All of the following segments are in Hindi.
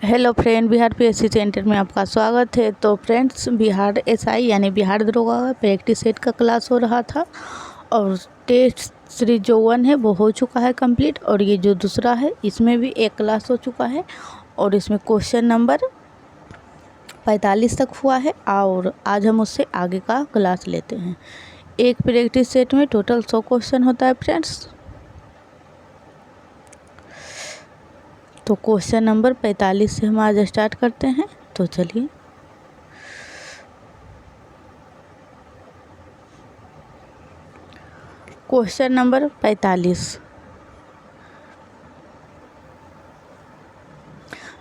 Hello friend, Bihar PSC centre में आपका स्वागत है। तो फ्रेंड्स, बिहार एसआई यानी बिहार दरोगा का प्रैक्टिस सेट का क्लास हो रहा था और टेस्ट सीरीज जो 1 है वो हो चुका है कंप्लीट, और ये जो दूसरा है इसमें भी एक क्लास हो चुका है और इसमें क्वेश्चन नंबर 45 तक हुआ है। और आज हम उससे आगे का क्लास लेते हैं। एक प्रैक्टिस सेट में टोटल 100 क्वेश्चन होता है फ्रेंड्स। तो क्वेश्चन नंबर 45 से हम आज स्टार्ट करते हैं। तो चलिए, क्वेश्चन नंबर 45।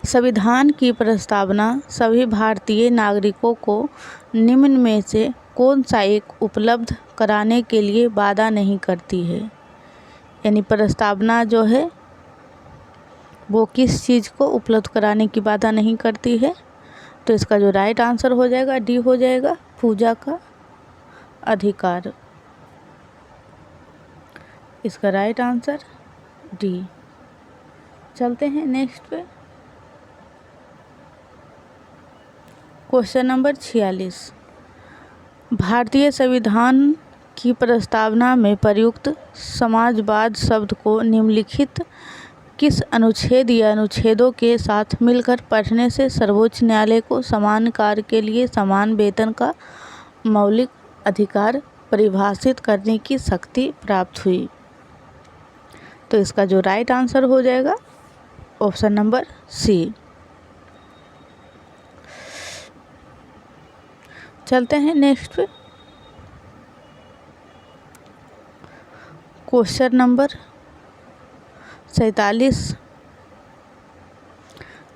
संविधान की प्रस्तावना सभी भारतीय नागरिकों को निम्न में से कौन सा एक उपलब्ध कराने के लिए वादा नहीं करती है। यानी प्रस्तावना जो है वो किस चीज़ को उपलब्ध कराने की वादा नहीं करती है। तो इसका जो राइट आंसर हो जाएगा डी हो जाएगा, पूजा का अधिकार। इसका राइट आंसर डी। चलते हैं नेक्स्ट पे। Question number 46। भारतीय संविधान की प्रस्तावना में प्रयुक्त समाजवाद शब्द को निम्नलिखित किस अनुच्छेद या अनुच्छेदों के साथ मिलकर पढ़ने से सर्वोच्च न्यायालय को समान कार्य के लिए समान वेतन का मौलिक अधिकार परिभाषित करने की शक्ति प्राप्त हुई। तो इसका जो राइट आंसर हो जाएगा ऑप्शन नंबर सी। चलते हैं नेक्स्ट पे। Question number 47।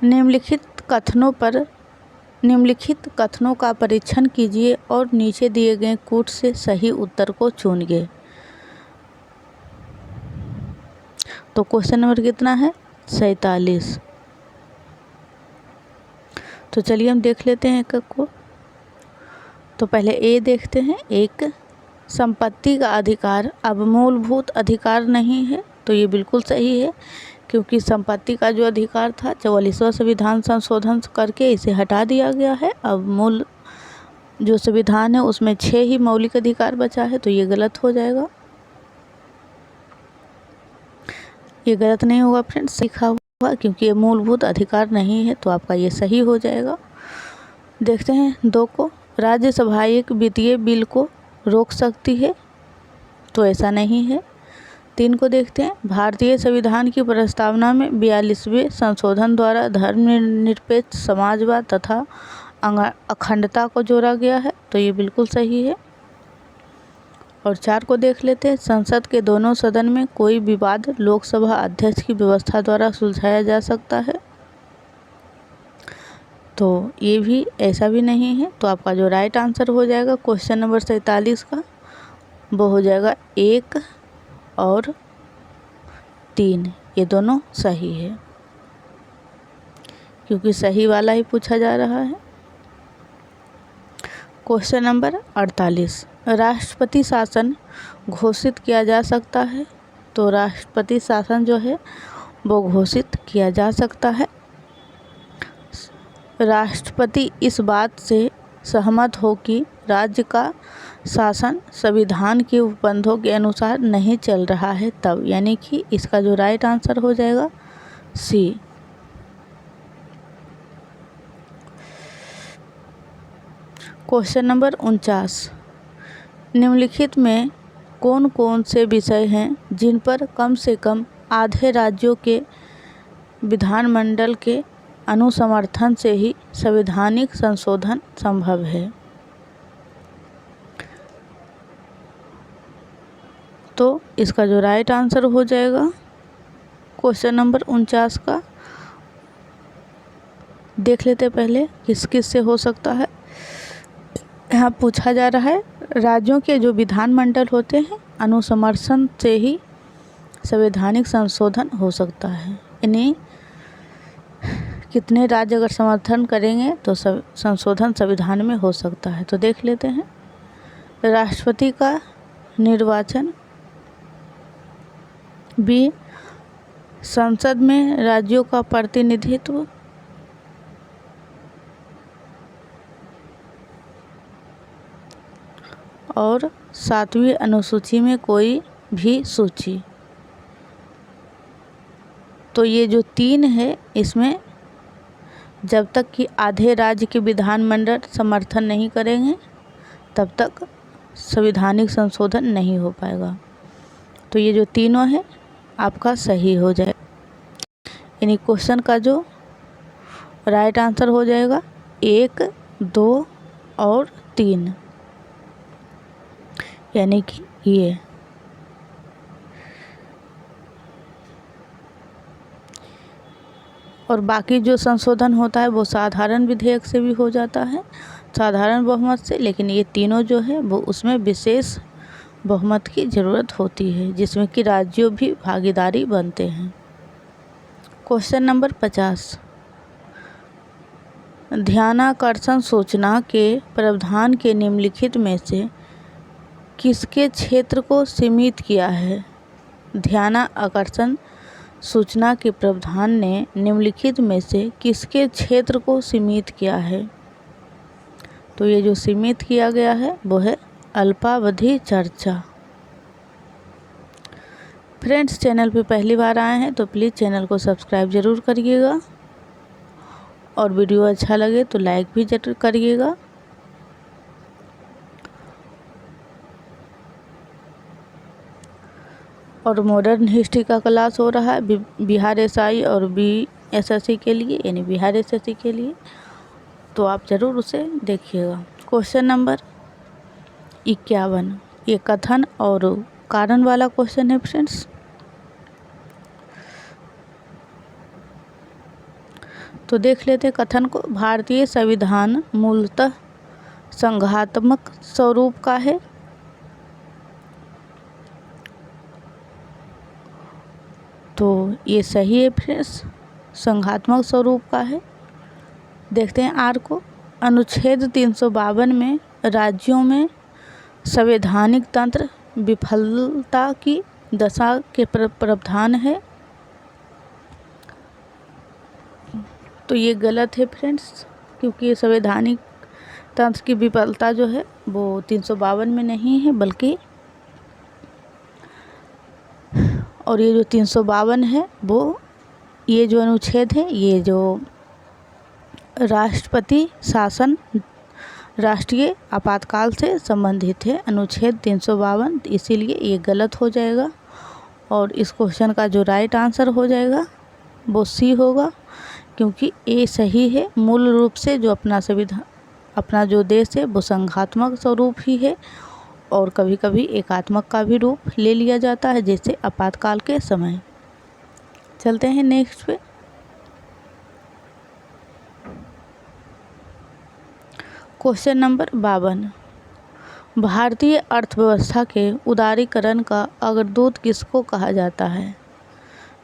निम्नलिखित कथनों का परीक्षण कीजिए और नीचे दिए गए कूट से सही उत्तर को चुनिए। तो क्वेश्चन नंबर कितना है? 47। तो चलिए हम देख लेते हैं एक को। तो पहले ए देखते हैं। एक, संपत्ति का अधिकार अब मूलभूत अधिकार नहीं है। तो ये बिल्कुल सही है, क्योंकि संपत्ति का जो अधिकार था 44वां संविधान संशोधन करके इसे हटा दिया गया है। अब मूल जो संविधान है उसमें 6 ही मौलिक अधिकार बचा है। तो ये गलत हो जाएगा, ये गलत नहीं होगा फ्रेंड्स, लिखा हुआ, क्योंकि ये मूलभूत अधिकार नहीं है। तो आपका ये सही हो जाएगा। देखते हैं 2 को। राज्यसभा एक वित्तीय बिल को रोक सकती है। तो ऐसा नहीं है। 3 को देखते हैं। भारतीय संविधान की प्रस्तावना में 42वें संशोधन द्वारा धर्मनिरपेक्ष समाजवाद तथा अखंडता को जोड़ा गया है। तो ये बिल्कुल सही है। और 4 को देख लेते हैं। संसद के दोनों सदन में कोई विवाद लोकसभा अध्यक्ष की व्यवस्था द्वारा सुलझाया जा सकता है। तो ये भी ऐसा भी नहीं है। तो आपका जो राइट आंसर हो जाएगा क्वेश्चन नंबर 47 का वो हो जाएगा 1 और 3। ये दोनों सही है, क्योंकि सही वाला ही पूछा जा रहा है। Question number 48। राष्ट्रपति शासन घोषित किया जा सकता है। तो राष्ट्रपति शासन जो है वो घोषित किया जा सकता है। राष्ट्रपति इस बात से सहमत हो कि राज्य का शासन संविधान के उपबंधों के अनुसार नहीं चल रहा है तब। यानी कि इसका जो राइट आंसर हो जाएगा सी। Question number 49। निम्नलिखित में कौन कौन से विषय हैं जिन पर कम से कम आधे राज्यों के विधानमंडल के अनुसमर्थन से ही संवैधानिक संशोधन संभव है। तो इसका जो राइट आंसर हो जाएगा क्वेश्चन नंबर 49 का, देख लेते पहले किस किस से हो सकता है। यहाँ पूछा जा रहा है राज्यों के जो विधानमंडल होते हैं अनुसमर्थन से ही संवैधानिक संशोधन हो सकता है। यानी कितने राज्य अगर समर्थन करेंगे तो संशोधन संविधान में हो सकता है। तो देख लेते हैं। राष्ट्रपति का निर्वाचन, बी संसद में राज्यों का प्रतिनिधित्व, और 7वीं अनुसूची में कोई भी सूची। तो ये जो 3 है, इसमें जब तक कि आधे राज्य के विधानमंडल समर्थन नहीं करेंगे तब तक संवैधानिक संशोधन नहीं हो पाएगा। तो ये जो तीनों है आपका सही हो जाएगा। यानी क्वेश्चन का जो राइट आंसर हो जाएगा 1, 2 और 3, यानी कि ये। और बाकी जो संशोधन होता है वो साधारण विधेयक से भी हो जाता है, साधारण बहुमत से, लेकिन ये तीनों जो है वो उसमें विशेष बहुमत की ज़रूरत होती है, जिसमें कि राज्यों भी भागीदारी बनते हैं। क्वेश्चन नंबर 50, ध्यानाकर्षण सूचना के प्रावधान के निम्नलिखित में से किसके क्षेत्र को सीमित किया है? ध्यानाकर्षण सूचना के प्रावधान ने निम्नलिखित में से किसके क्षेत्र को सीमित किया है? तो ये जो सीमित किया गया है वो है अल्पावधि चर्चा। फ्रेंड्स, चैनल पे पहली बार आए हैं तो प्लीज़ चैनल को सब्सक्राइब ज़रूर करिएगा और वीडियो अच्छा लगे तो लाइक भी जरूर करिएगा। और मॉडर्न हिस्ट्री का क्लास हो रहा है बिहार एसआई और बीएसएससी के लिए, यानी बिहार एसएससी के लिए, तो आप ज़रूर उसे देखिएगा। क्वेश्चन नंबर 51, ये कथन और कारण वाला क्वेश्चन है फ्रेंड्स। तो देख लेते हैं कथन को। भारतीय संविधान मूलतः संघात्मक स्वरूप का है। तो ये सही है फ्रेंड्स, संघात्मक स्वरूप का है। देखते हैं आर को। अनुच्छेद 352 में राज्यों में संवैधानिक तंत्र विफलता की दशा के प्रावधान है। तो ये गलत है फ्रेंड्स, क्योंकि संवैधानिक तंत्र की विफलता जो है वो 352 में नहीं है, बल्कि और ये जो 352 है वो ये जो अनुच्छेद है ये जो राष्ट्रपति शासन राष्ट्रीय आपातकाल से संबंधित है, अनुच्छेद 352, इसीलिए ये गलत हो जाएगा। और इस क्वेश्चन का जो राइट आंसर हो जाएगा वो सी होगा, क्योंकि ए सही है। मूल रूप से जो अपना संविधान, अपना जो देश है वो संघात्मक स्वरूप ही है और कभी कभी एकात्मक का भी रूप ले लिया जाता है, जैसे आपातकाल के समय। चलते हैं नेक्स्ट पे। क्वेश्चन नंबर 52, भारतीय अर्थव्यवस्था के उदारीकरण का अग्रदूत किसको कहा जाता है?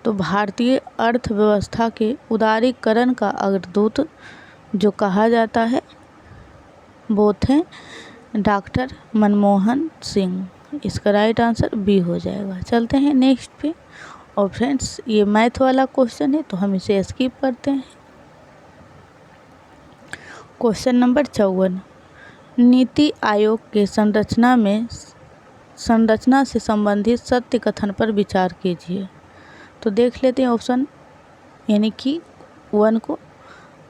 तो भारतीय अर्थव्यवस्था के उदारीकरण का अग्रदूत जो कहा जाता है वो थे डॉक्टर मनमोहन सिंह। इसका राइट आंसर बी हो जाएगा। चलते हैं नेक्स्ट पे। और फ्रेंड्स, ये मैथ वाला क्वेश्चन है तो हम इसे स्किप करते हैं। क्वेश्चन नंबर 54, नीति आयोग के संरचना से संबंधित सत्य कथन पर विचार कीजिए। तो देख लेते हैं ऑप्शन, यानी कि 1 को।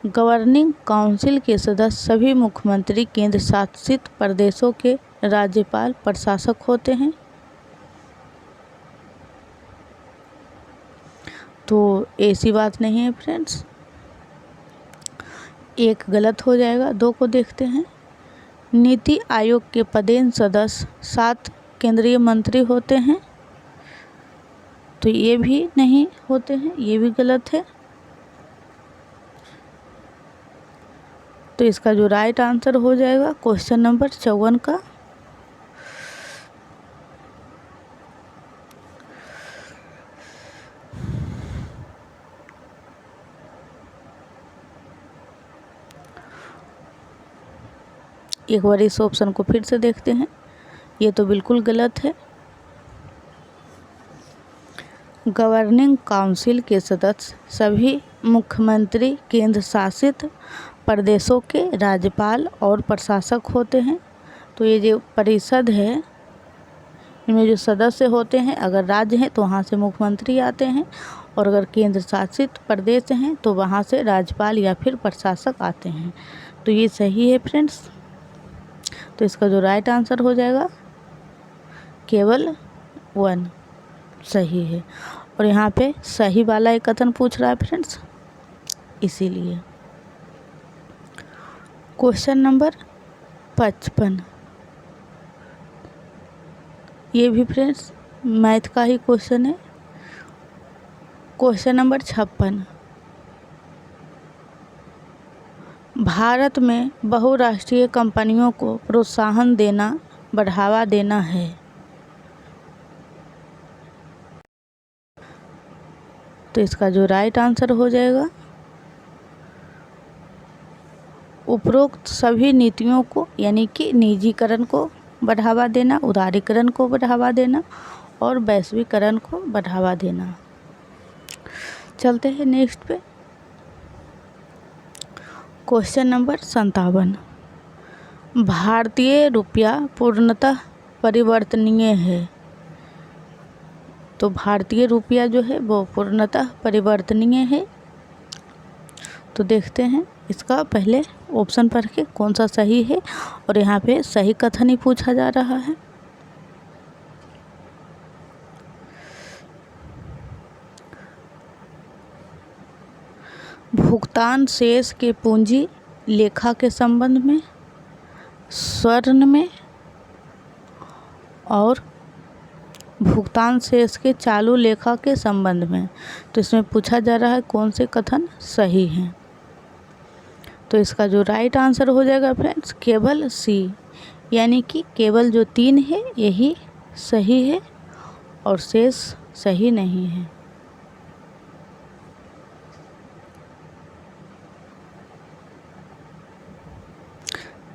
गवर्निंग काउंसिल के सदस्य सभी मुख्यमंत्री केंद्र शासित प्रदेशों के राज्यपाल प्रशासक होते हैं। तो ऐसी बात नहीं है फ्रेंड्स, एक गलत हो जाएगा। 2 को देखते हैं। नीति आयोग के पदेन सदस्य 7 केंद्रीय मंत्री होते हैं। तो ये भी नहीं होते हैं, ये भी गलत है। तो इसका जो राइट आंसर हो जाएगा क्वेश्चन नंबर 54 का एक बार इस ऑप्शन को फिर से देखते हैं, ये तो बिल्कुल गलत है। गवर्निंग काउंसिल के सदस्य सभी मुख्यमंत्री केंद्र शासित प्रदेशों के राज्यपाल और प्रशासक होते हैं। तो ये जो परिषद है इनमें जो सदस्य होते हैं, अगर राज्य हैं तो वहाँ से मुख्यमंत्री आते हैं, और अगर केंद्र शासित प्रदेश हैं तो वहाँ से राज्यपाल या फिर प्रशासक आते हैं। तो ये सही है फ्रेंड्स। तो इसका जो राइट आंसर हो जाएगा केवल 1 सही है। और यहाँ पे सही वाला एक कथन पूछ रहा है फ्रेंड्स, इसीलिए। क्वेश्चन नंबर 55, ये भी फ्रेंड्स मैथ का ही क्वेश्चन है। क्वेश्चन नंबर 56, भारत में बहुराष्ट्रीय कंपनियों को प्रोत्साहन देना, बढ़ावा देना है। तो इसका जो राइट आंसर हो जाएगा उपरोक्त सभी नीतियों को, यानी कि निजीकरण को बढ़ावा देना, उदारीकरण को बढ़ावा देना और वैश्वीकरण को बढ़ावा देना। चलते हैं नेक्स्ट पे। क्वेश्चन नंबर 57, भारतीय रुपया पूर्णतः परिवर्तनीय है। तो भारतीय रुपया जो है वो पूर्णतः परिवर्तनीय है। तो देखते हैं इसका पहले ऑप्शन पढ़ के कौन सा सही है, और यहाँ पे सही कथन ही पूछा जा रहा है। भुगतान शेष के पूंजी लेखा के संबंध में, स्वर्ण में, और भुगतान शेष के चालू लेखा के संबंध में। तो इसमें पूछा जा रहा है कौन से कथन सही हैं। तो इसका जो राइट आंसर हो जाएगा फ्रेंड्स केवल सी, यानी कि केवल जो 3 है यही सही है और शेष सही नहीं है।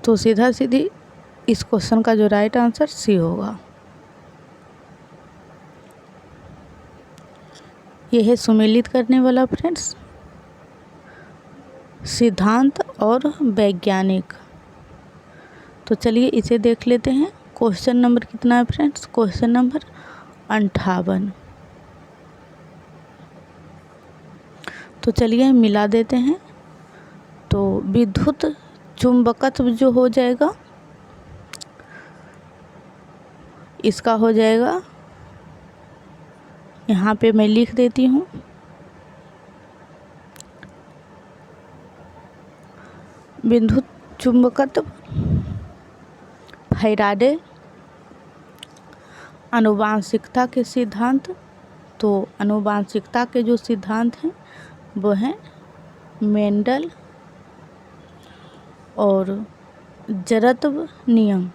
तो सीधा सीधी इस क्वेश्चन का जो राइट आंसर सी होगा। यह है सुमेलित करने वाला फ्रेंड्स, सिद्धांत और वैज्ञानिक। तो चलिए इसे देख लेते हैं। क्वेश्चन नंबर कितना है फ्रेंड्स? Question number 58। तो चलिए मिला देते हैं। तो विद्युत चुंबकत्व जो हो जाएगा, इसका हो जाएगा, यहाँ पे मैं लिख देती हूँ, विद्युत चुंबकत्व फैराडे आनुवांशिकता के सिद्धांत। तो आनुवांशिकता के जो सिद्धांत हैं वो हैं मेंडल और जड़त्व नियम।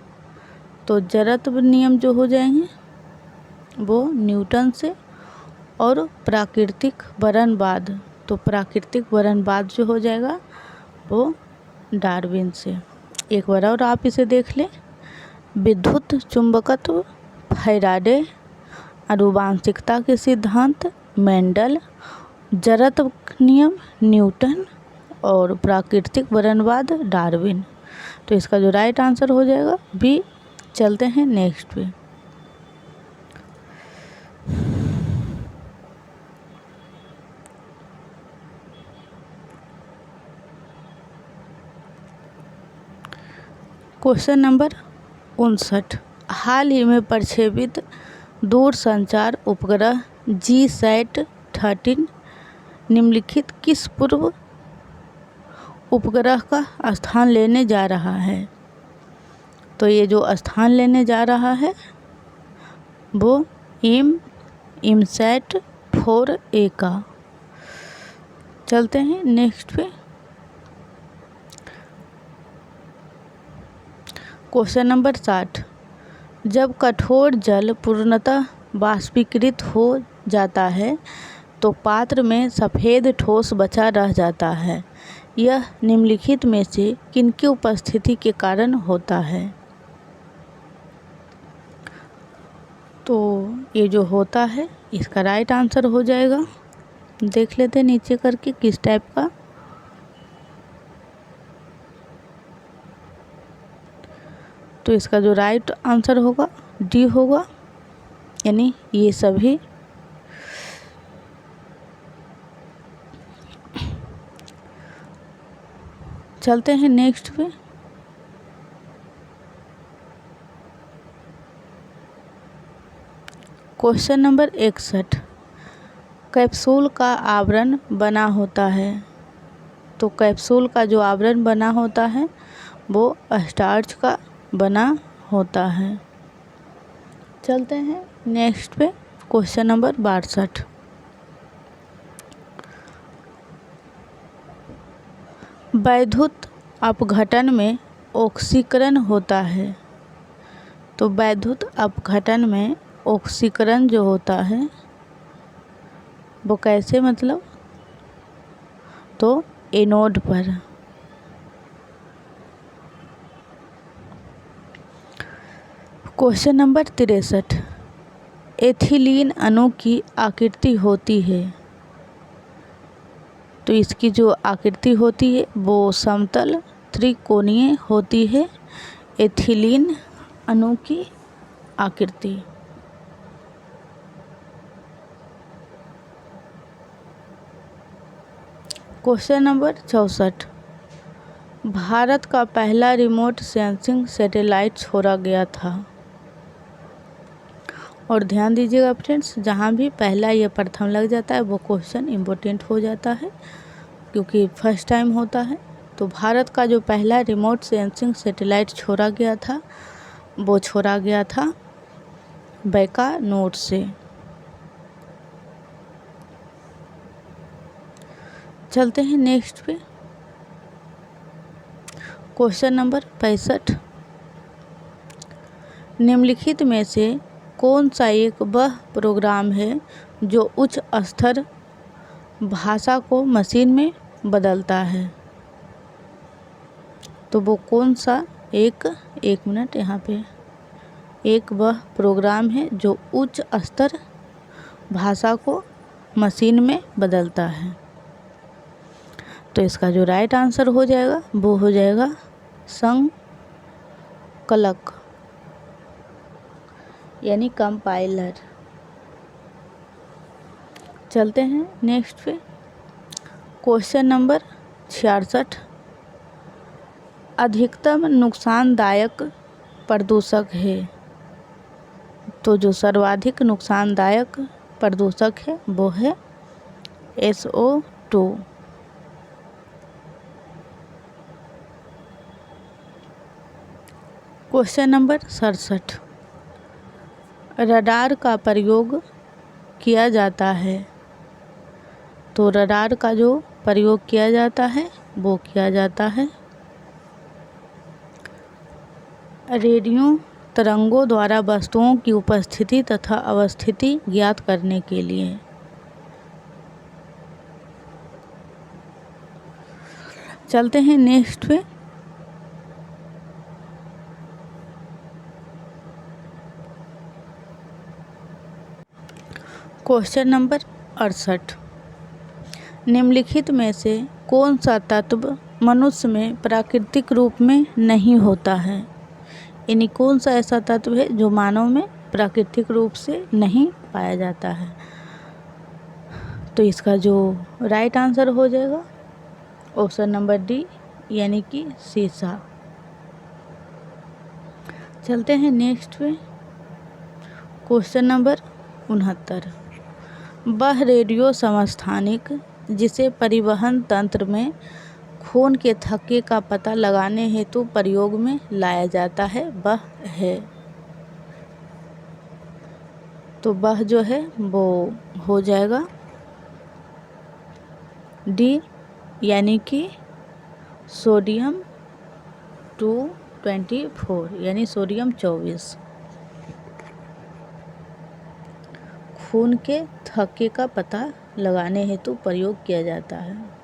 तो जड़त्व नियम जो हो जाएंगे वो न्यूटन से, और प्राकृतिक वरणवाद, तो प्राकृतिक वरणवाद जो हो जाएगा वो डार्विन से। एक बार और आप इसे देख लें। विद्युत चुंबकत्व फैराडे, आनुवांशिकता के सिद्धांत मेंडल, जड़त्व नियम न्यूटन और प्राकृतिक वरणवाद डार्विन। तो इसका जो राइट आंसर हो जाएगा बी। चलते हैं नेक्स्ट पे। Question number 59। हाल ही में प्रक्षेपित दूरसंचार उपग्रह GSAT-13 निम्नलिखित किस पूर्व उपग्रह का स्थान लेने जा रहा है? तो ये जो स्थान लेने जा रहा है वो IMSAT 4A का। चलते हैं नेक्स्ट पे। Question number 60। जब कठोर जल पूर्णतः वाष्पीकृत हो जाता है तो पात्र में सफ़ेद ठोस बचा रह जाता है। यह निम्नलिखित में से किनकी उपस्थिति के कारण होता है? तो ये जो होता है इसका राइट आंसर हो जाएगा, देख लेते हैं नीचे करके किस टाइप का। तो इसका जो राइट आंसर होगा डी होगा, यानी ये सभी। चलते हैं नेक्स्ट पे। क्वेश्चन नंबर 61, कैप्सूल का आवरण बना होता है। तो कैप्सूल का जो आवरण बना होता है वो स्टार्च का बना होता है। चलते हैं नेक्स्ट पे। क्वेश्चन नंबर 62, वैद्युत अपघटन में ऑक्सीकरण होता है। तो वैद्युत अपघटन में ऑक्सीकरण जो होता है वो कैसे, मतलब तो एनोड पर। क्वेश्चन नंबर 63, एथिलीन अणु की आकृति होती है। तो इसकी जो आकृति होती है वो समतल त्रिकोणीय होती है, एथिलीन अणु की आकृति। क्वेश्चन नंबर 64, भारत का पहला रिमोट सेंसिंग सैटेलाइट छोड़ा गया था। और ध्यान दीजिएगा फ्रेंड्स, जहाँ भी पहला या प्रथम लग जाता है वो क्वेश्चन इम्पोर्टेंट हो जाता है, क्योंकि फर्स्ट टाइम होता है। तो भारत का जो पहला रिमोट सेंसिंग सैटेलाइट छोड़ा गया था वो छोड़ा गया था बैकानोर से। चलते हैं नेक्स्ट पे। क्वेश्चन नंबर 65, निम्नलिखित में से कौन सा एक वह प्रोग्राम है जो उच्च स्तर भाषा को मशीन में बदलता है। तो वो कौन सा एक मिनट, यहाँ पे एक वह प्रोग्राम है जो उच्च स्तर भाषा को मशीन में बदलता है। तो इसका जो राइट आंसर हो जाएगा वो हो जाएगा संकलक, यानी कंपाइलर। चलते हैं नेक्स्ट पे। क्वेश्चन नंबर 66, अधिकतम नुकसानदायक प्रदूषक है। तो जो सर्वाधिक नुकसानदायक प्रदूषक है वो है SO2। क्वेश्चन नंबर 67, रडार का प्रयोग किया जाता है। तो रडार का जो प्रयोग किया जाता है वो किया जाता है रेडियो तरंगों द्वारा वस्तुओं की उपस्थिति तथा अवस्थिति ज्ञात करने के लिए। चलते हैं नेक्स्ट पे। क्वेश्चन नंबर 68, निम्नलिखित में से कौन सा तत्व मनुष्य में प्राकृतिक रूप में नहीं होता है। यानी कौन सा ऐसा तत्व है जो मानव में प्राकृतिक रूप से नहीं पाया जाता है। तो इसका जो राइट आंसर हो जाएगा ऑप्शन नंबर डी, यानी कि शीशा। चलते हैं नेक्स्ट पे। क्वेश्चन नंबर 69, वह रेडियो समस्थानिक जिसे परिवहन तंत्र में खून के थक्के का पता लगाने हेतु प्रयोग में लाया जाता है वह है। तो वह जो है वो हो जाएगा डी, यानी कि सोडियम 224, यानी सोडियम 24 खून के थक्के का पता लगाने हेतु प्रयोग किया जाता है।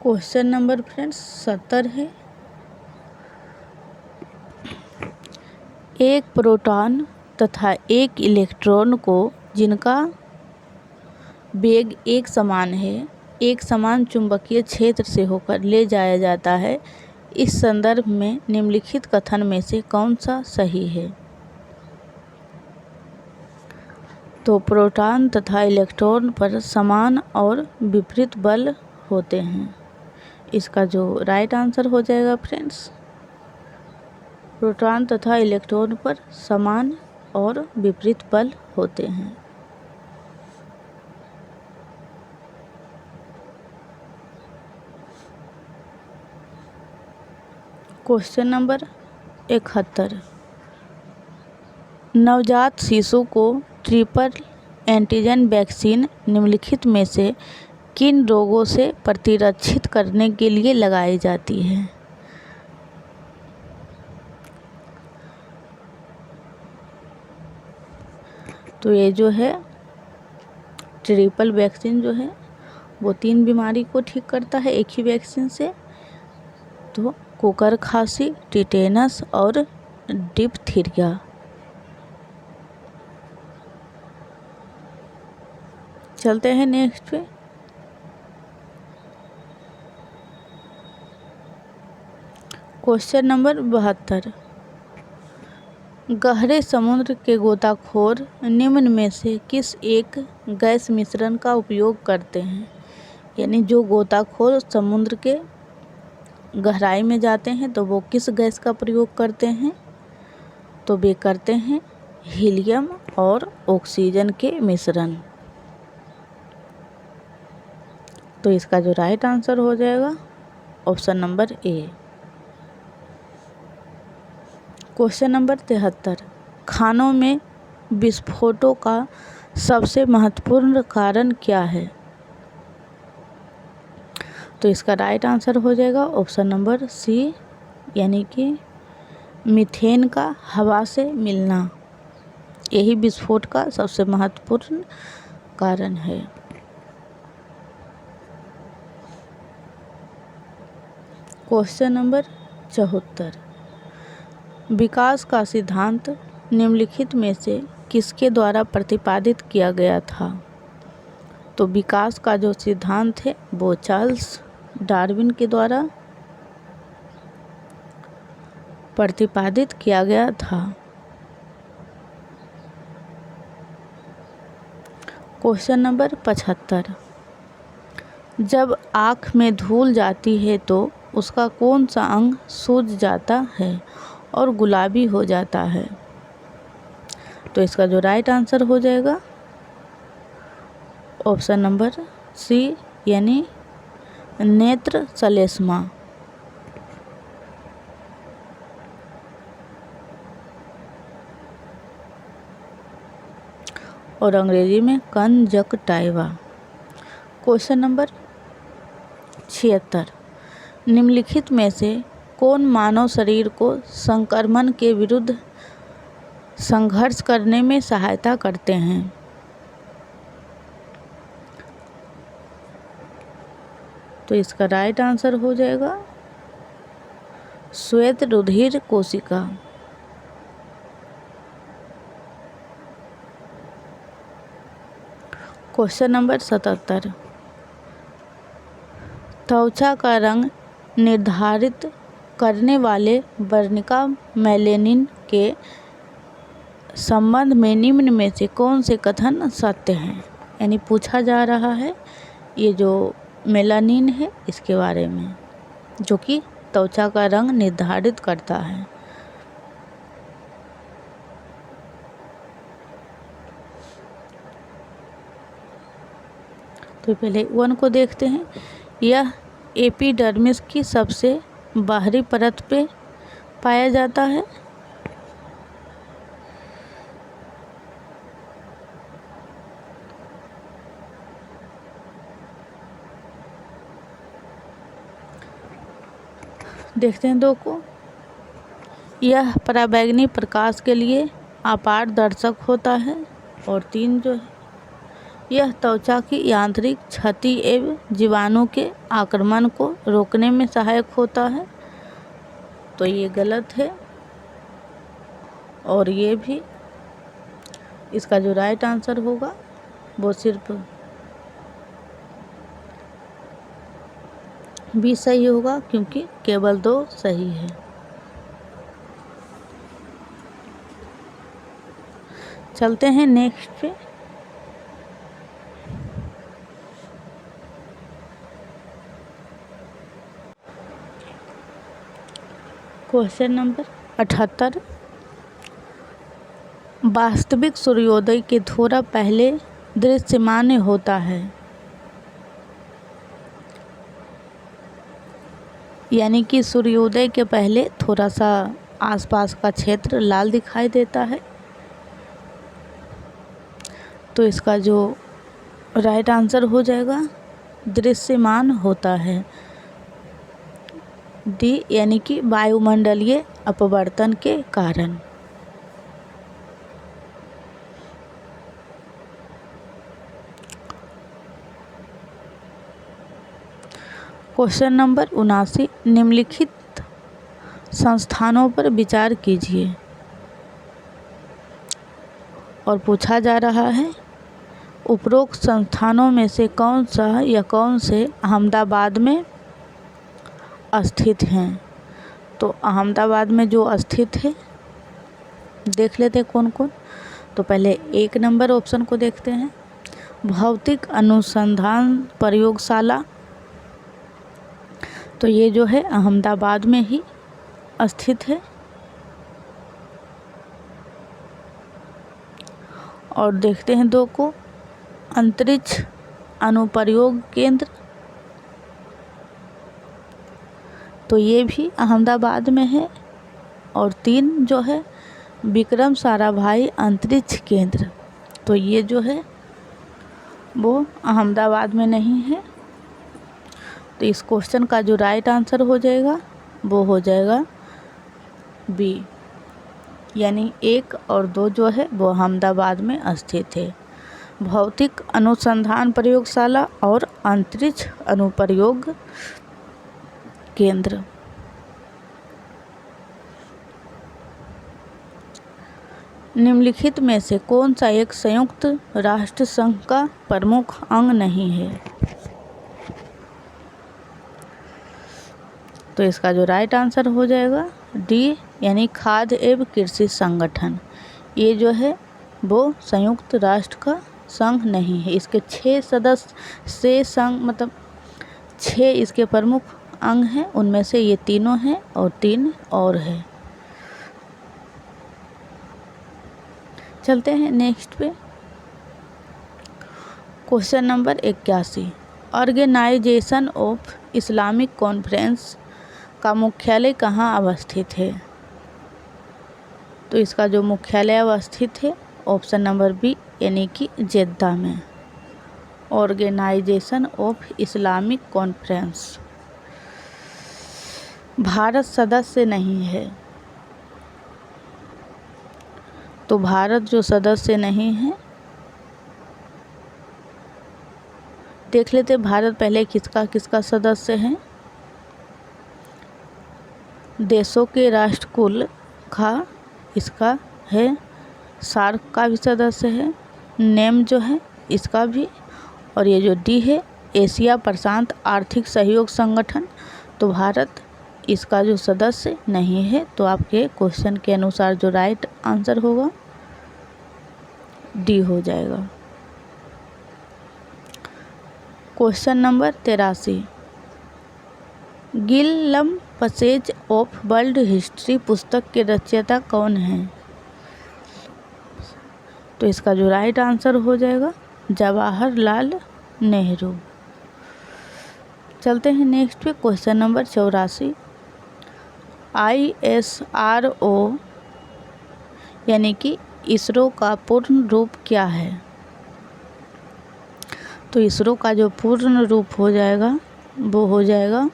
क्वेश्चन नंबर फ्रेंड्स 70 है, एक प्रोटॉन तथा एक इलेक्ट्रॉन को जिनका वेग एक समान है एक समान चुंबकीय क्षेत्र से होकर ले जाया जाता है। इस संदर्भ में निम्नलिखित कथन में से कौन सा सही है? तो प्रोटॉन तथा इलेक्ट्रॉन पर समान और विपरीत बल होते हैं। इसका जो राइट आंसर हो जाएगा फ्रेंड्स, प्रोटॉन तथा इलेक्ट्रॉन पर समान और विपरीत बल होते हैं। क्वेश्चन नंबर 71, नवजात शिशु को ट्रिपल एंटीजन वैक्सीन निम्नलिखित में से किन रोगों से प्रतिरक्षित करने के लिए लगाई जाती है? तो ये जो है ट्रिपल वैक्सीन जो है वो 3 बीमारी को ठीक करता है एक ही वैक्सीन से। तो कुकर खांसी, टिटेनस और डिप्थीरिया। चलते हैं नेक्स्ट पे। क्वेश्चन नंबर 72, गहरे समुद्र के गोताखोर निम्न में से किस एक गैस मिश्रण का उपयोग करते हैं? यानी जो गोताखोर समुद्र के गहराई में जाते हैं तो वो किस गैस का प्रयोग करते हैं? तो वे करते हैं हीलियम और ऑक्सीजन के मिश्रण। तो इसका जो राइट आंसर हो जाएगा option number A. Question number 73, खानों में विस्फोटों का सबसे महत्वपूर्ण कारण क्या है? तो इसका राइट आंसर हो जाएगा ऑप्शन नंबर सी, यानी कि मीथेन का हवा से मिलना। यही विस्फोट का सबसे महत्वपूर्ण कारण है। क्वेश्चन नंबर 74, विकास का सिद्धांत निम्नलिखित में से किसके द्वारा प्रतिपादित किया गया था? तो विकास का जो सिद्धांत है वो चार्ल्स डार्विन के द्वारा प्रतिपादित किया गया था। क्वेश्चन नंबर 75, जब आँख में धूल जाती है तो उसका कौन सा अंग सूज जाता है और गुलाबी हो जाता है? तो इसका जो राइट आंसर हो जाएगा ऑप्शन नंबर सी, यानी नेत्र श्लेष्मा। और अंग्रेजी में कंजक्टाइवा। क्वेश्चन नंबर 76, निम्नलिखित में से कौन मानव शरीर को संक्रमण के विरुद्ध संघर्ष करने में सहायता करते हैं? तो इसका राइट आंसर हो जाएगा श्वेत रुधिर कोशिका। क्वेश्चन नंबर 77, त्वचा का रंग निर्धारित करने वाले वर्णिका मेलेनिन के संबंध में निम्न में से कौन से कथन सत्य हैं? यानी पूछा जा रहा है ये जो मेलानिन है इसके बारे में, जो कि त्वचा का रंग निर्धारित करता है। तो पहले 1 को देखते हैं। यह एपिडर्मिस की सबसे बाहरी परत पे पाया जाता है। देखते हैं 2 को। यह पराबैंगनी प्रकाश के लिए अपारदर्शक होता है। और 3 जो है, यह त्वचा की यांत्रिक क्षति एवं जीवाणु के आक्रमण को रोकने में सहायक होता है। तो ये गलत है। और ये भी, इसका जो राइट आंसर होगा वो सिर्फ बी सही होगा क्योंकि केवल 2 सही है। चलते हैं नेक्स्ट पे। Question number 78। वास्तविक सूर्योदय के थोड़ा पहले दृश्यमान होता है, यानी कि सूर्योदय के पहले थोड़ा सा आसपास का क्षेत्र लाल दिखाई देता है। तो इसका जो राइट आंसर हो जाएगा दृश्यमान होता है, डी, यानी कि वायुमंडलीय अपवर्तन के कारण। Question number 79। निम्नलिखित संस्थानों पर विचार कीजिए और पूछा जा रहा है उपरोक्त संस्थानों में से कौन सा या कौन से अहमदाबाद में स्थित हैं। तो अहमदाबाद में जो स्थित है देख लेते हैं कौन कौन। तो पहले 1 नंबर ऑप्शन को देखते हैं, भौतिक अनुसंधान प्रयोगशाला। तो ये जो है अहमदाबाद में ही स्थित है। और देखते हैं 2 को, अंतरिक्ष अनुप्रयोग केंद्र। तो ये भी अहमदाबाद में है। और 3 जो है विक्रम साराभाई अंतरिक्ष केंद्र। तो ये जो है वो अहमदाबाद में नहीं है। तो इस क्वेश्चन का जो राइट आंसर हो जाएगा वो हो जाएगा बी, यानी 1 और 2 जो है वो अहमदाबाद में स्थित है, भौतिक अनुसंधान प्रयोगशाला और अंतरिक्ष अनुप्रयोग केंद्र। निम्नलिखित में से कौन सा एक संयुक्त राष्ट्र संघ का प्रमुख अंग नहीं है। तो इसका जो राइट आंसर हो जाएगा डी, यानी खाद्य एवं कृषि संगठन। ये जो है वो संयुक्त राष्ट्र का संघ नहीं है। इसके 6 सदस्य से संघ, मतलब 6 इसके प्रमुख अंग हैं, उनमें से ये तीनों हैं और 3 और है। चलते हैं नेक्स्ट पे। Question number 81। Organisation of Islamic conference का मुख्यालय कहाँ अवस्थित है। तो इसका जो मुख्यालय अवस्थित है ऑप्शन नंबर बी, यानी कि जेद्दा में। Organisation of Islamic conference. Bharat सदस्य नहीं है। तो भारत जो सदस्य नहीं है, देख लेते भारत पहले किसका किसका सदस्य है। देशों के राष्ट्रकुल का इसका है, सार्क का भी सदस्य है, नेम जो है इसका भी, और ये जो डी है एशिया प्रशांत आर्थिक सहयोग संगठन। तो भारत इसका जो सदस्य नहीं है। तो आपके क्वेश्चन के अनुसार जो राइट आंसर होगा डी हो जाएगा। Question number 83। Glimpses of world history पुस्तक के रचयिता कौन है। तो इसका जो राइट आंसर हो जाएगा जवाहरलाल नेहरू। चलते हैं नेक्स्ट पे। Question number 84। ISRO यानी कि इसरो का पूर्ण रूप क्या है। तो इसरो का जो पूर्ण रूप हो जाएगा वो हो जाएगा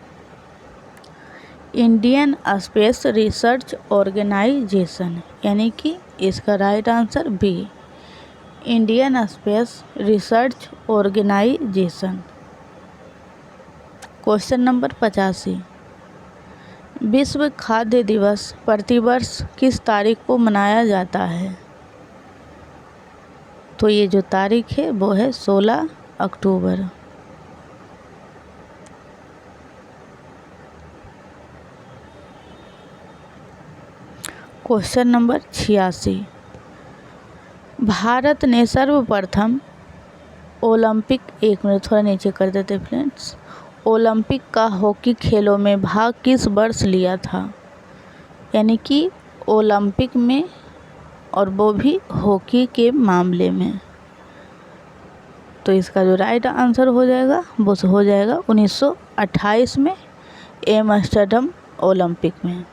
इंडियन स्पेस रिसर्च ऑर्गेनाइजेशन, यानी कि इसका right answer B, Indian space research organisation. Question number 85। विश्व खाद्य दिवस प्रतिवर्ष किस तारीख को मनाया जाता है। तो ये जो तारीख है वो है 16 अक्टूबर। क्वेश्चन नंबर 86, भारत ने सर्वप्रथम ओलंपिक, एक मिनट थोड़ा नीचे कर देते फ्रेंड्स, ओलंपिक का हॉकी खेलों में भाग किस वर्ष लिया था? यानी कि ओलंपिक में, और वो भी हॉकी के मामले में। तो इसका जो राइट आंसर हो जाएगा वो हो जाएगा 1928 में एम्स्टर्डम ओलंपिक में।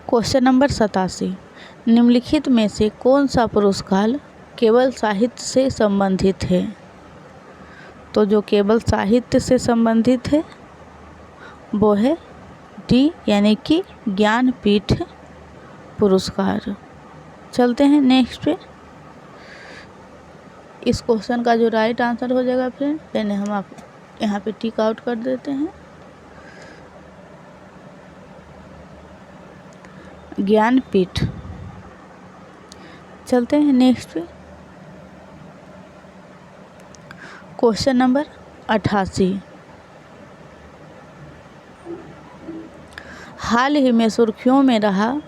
क्वेश्चन नंबर 87, निम्नलिखित में से कौन सा पुरस्कार केवल साहित्य से संबंधित है? तो जो केवल साहित्य से संबंधित है वो है डी, यानी कि ज्ञानपीठ पुरस्कार। चलते हैं नेक्स्ट पे। इस क्वेश्चन का जो राइट आंसर हो जाएगा फ्रेंड, पहले हम आप यहाँ पे टिक आउट कर देते हैं, ज्ञानपीठ। चलते हैं नेक्स्ट पे। क्वेश्चन नंबर 88, हाल ही में सुर्खियों में रहा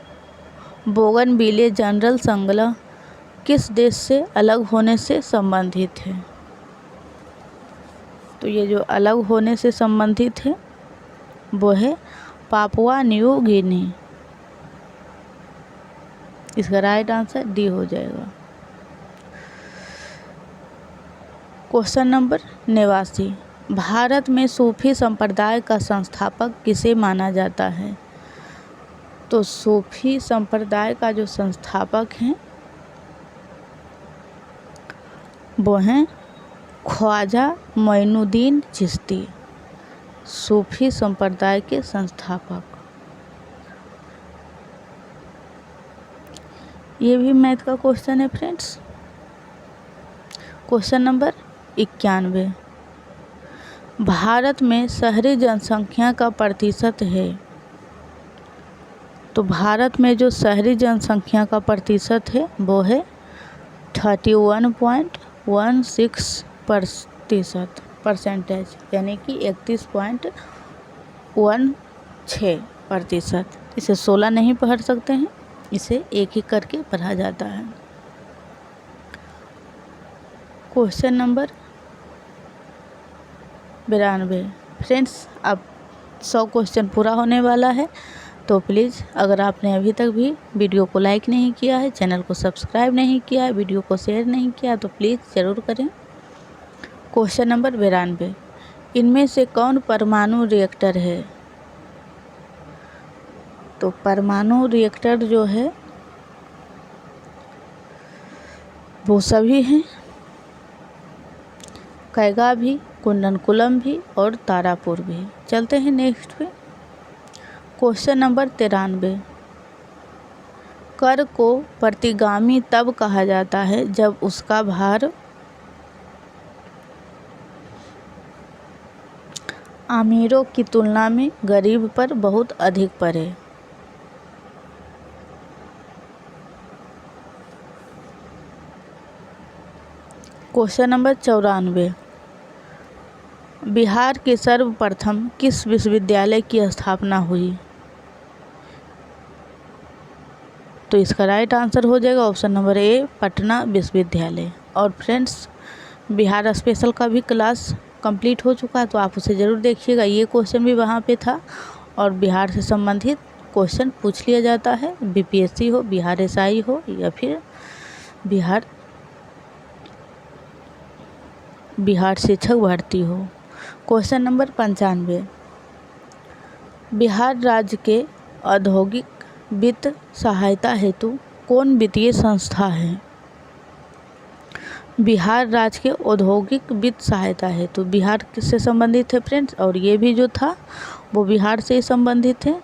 बोगनविले जनरल संग्रह किस देश से अलग होने से संबंधित है? तो ये जो अलग होने से संबंधित है वो है पापुआ न्यू गिनी। इसका राइट आंसर डी हो जाएगा। क्वेश्चन नंबर 89, भारत में सूफी संप्रदाय का संस्थापक किसे माना जाता है? तो सूफी संप्रदाय का जो संस्थापक हैं वो हैं ख्वाजा मोइनुद्दीन चिश्ती, सूफी संप्रदाय के संस्थापक। ये भी मैथ का क्वेश्चन है फ्रेंड्स। क्वेश्चन नंबर 91, भारत में शहरी जनसंख्या का प्रतिशत है। तो भारत में जो शहरी जनसंख्या का प्रतिशत है वो है 31.16%, यानी कि 31.16%। इसे 16 नहीं पढ़ सकते हैं, इसे एक ही करके पढ़ा जाता है। क्वेश्चन नंबर 92, फ्रेंड्स अब 100 क्वेश्चन पूरा होने वाला है, तो प्लीज़ अगर आपने अभी तक भी वीडियो को लाइक नहीं किया है, चैनल को सब्सक्राइब नहीं किया है, वीडियो को शेयर नहीं किया, तो प्लीज़ ज़रूर करें। क्वेश्चन नंबर 92, इनमें से कौन परमाणु रिएक्टर है? तो परमाणु रिएक्टर जो है वो सभी हैं, कैगा भी, कुंडनकुलम भी और तारापुर भी। चलते हैं नेक्स्ट पे। क्वेश्चन नंबर 93, कर को प्रतिगामी तब कहा जाता है जब उसका भार अमीरों की तुलना में गरीब पर बहुत अधिक पड़े। क्वेश्चन नंबर 94, बिहार के सर्वप्रथम किस विश्वविद्यालय की स्थापना हुई? तो इसका राइट आंसर हो जाएगा ऑप्शन नंबर ए, पटना विश्वविद्यालय। और फ्रेंड्स बिहार स्पेशल का भी क्लास कंप्लीट हो चुका है, तो आप उसे ज़रूर देखिएगा। ये क्वेश्चन भी वहाँ पे था, और बिहार से संबंधित क्वेश्चन पूछ लिया जाता है, बीपीएससी हो, बिहार एसआई हो, या फिर बिहार शिक्षक भर्ती हो। क्वेश्चन नंबर 95, बिहार राज्य के औद्योगिक वित्त सहायता हेतु कौन वित्तीय संस्था है? बिहार राज्य के औद्योगिक वित्त सहायता हेतु बिहार से संबंधित है फ्रेंड्स, और ये भी जो था वो बिहार से ही संबंधित है।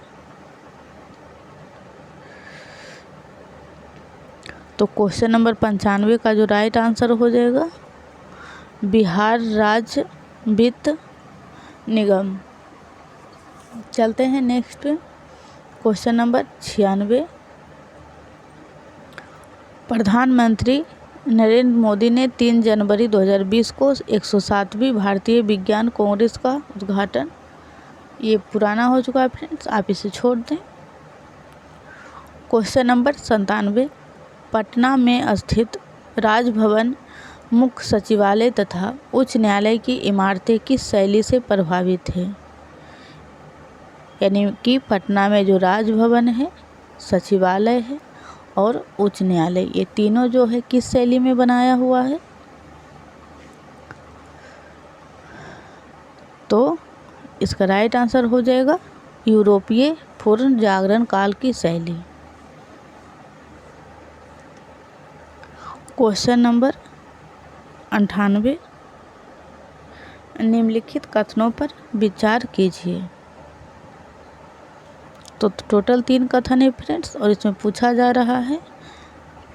तो क्वेश्चन नंबर 95 का जो राइट आंसर हो जाएगा बिहार राज्य वित्त निगम। चलते हैं नेक्स्ट पे। क्वेश्चन नंबर 96, प्रधानमंत्री नरेंद्र मोदी ने 3 जनवरी 2020 को 107वीं भारतीय विज्ञान कांग्रेस का उद्घाटन, ये पुराना हो चुका है फ्रेंड्स, आप इसे छोड़ दें। क्वेश्चन नंबर 97, पटना में स्थित राजभवन मुख्य सचिवालय तथा उच्च न्यायालय की इमारतें किस शैली से प्रभावित है? यानी कि पटना में जो राजभवन है, सचिवालय है और उच्च न्यायालय, ये तीनों जो है किस शैली में बनाया हुआ है? तो इसका राइट आंसर हो जाएगा यूरोपीय पूर्ण जागरण काल की शैली। क्वेश्चन नंबर 98, निम्नलिखित कथनों पर विचार कीजिए। तो टोटल 3 कथन है फ्रेंड्स, और इसमें पूछा जा रहा है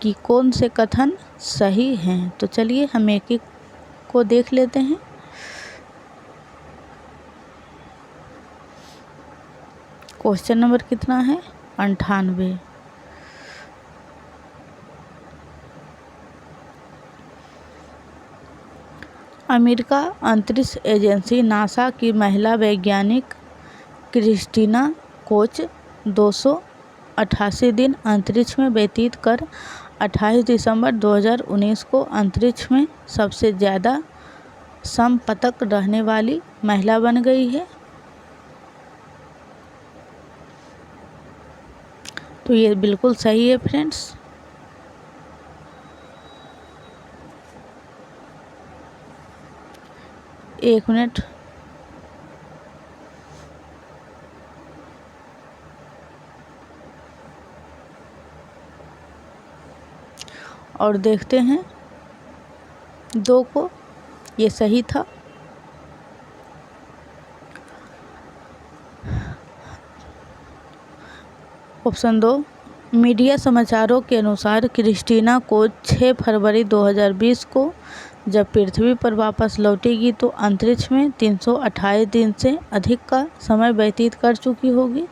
कि कौन से कथन सही हैं। तो चलिए हम एक एक को देख लेते हैं। क्वेश्चन नंबर कितना है? 98। अमेरिका अंतरिक्ष एजेंसी नासा की महिला वैज्ञानिक क्रिस्टीना कोच 288 दिन अंतरिक्ष में व्यतीत कर 28 दिसंबर 2019 को अंतरिक्ष में सबसे ज़्यादा समपदक रहने वाली महिला बन गई है। तो ये बिल्कुल सही है फ्रेंड्स। एक मिनट, और देखते हैं 2 को, ये सही था। ऑप्शन 2, मीडिया समाचारों के अनुसार क्रिस्टीना को 6 फरवरी 2020 को जब पृथ्वी पर वापस लौटेगी तो अंतरिक्ष में 328 दिन से अधिक का समय व्यतीत कर चुकी होगी।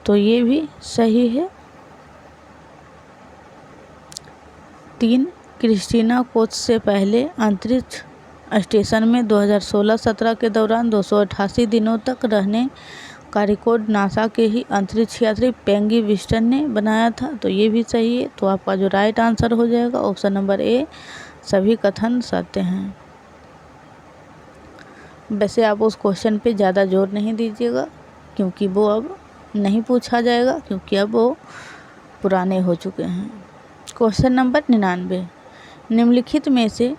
तो ये भी सही है। 3, क्रिस्टीना कोच से पहले अंतरिक्ष स्टेशन में 2016-17 के दौरान 288 दिनों तक रहने का रिकॉर्ड नासा के ही अंतरिक्ष यात्री पेंगी विस्टन ने बनाया था। तो ये भी सही है। तो आपका जो राइट आंसर हो जाएगा ऑप्शन नंबर ए, सभी कथन सत्य हैं। वैसे आप उस क्वेश्चन पे ज़्यादा जोर नहीं दीजिएगा, क्योंकि वो अब नहीं पूछा जाएगा, क्योंकि अब वो पुराने हो चुके हैं। क्वेश्चन नंबर 99, निम्नलिखित में से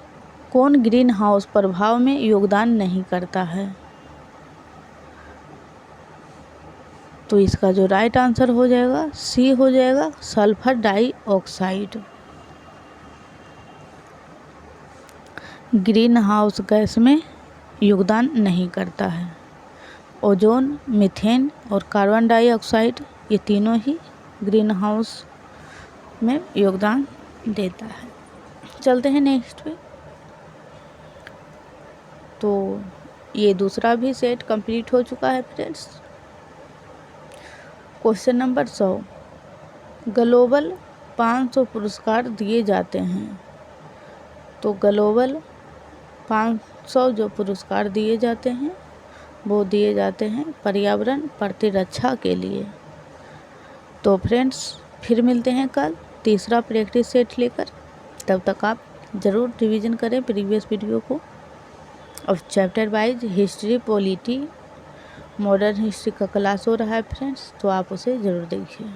कौन ग्रीन हाउस प्रभाव में योगदान नहीं करता है? तो इसका जो राइट आंसर हो जाएगा सी हो जाएगा, sulphur dioxide. Green house gas में योगदान नहीं करता है। ओजोन, मीथेन और कार्बन डाइऑक्साइड, ये तीनों ही ग्रीन हाउस में योगदान देता है। चलते हैं नेक्स्ट पे। तो ये दूसरा भी सेट कंप्लीट हो चुका है फ्रेंड्स। क्वेश्चन नंबर 100, ग्लोबल 500 पुरस्कार दिए जाते हैं। तो ग्लोबल 500 जो पुरस्कार दिए जाते हैं वो दिए जाते हैं पर्यावरण प्रतिरक्षा के लिए। तो फ्रेंड्स फिर मिलते हैं कल तीसरा प्रैक्टिस सेट लेकर। तब तक आप ज़रूर रिवीजन करें प्रीवियस वीडियो को। और chapter wise history, polity, modern history का क्लास हो रहा है फ्रेंड्स, तो आप उसे ज़रूर देखिए।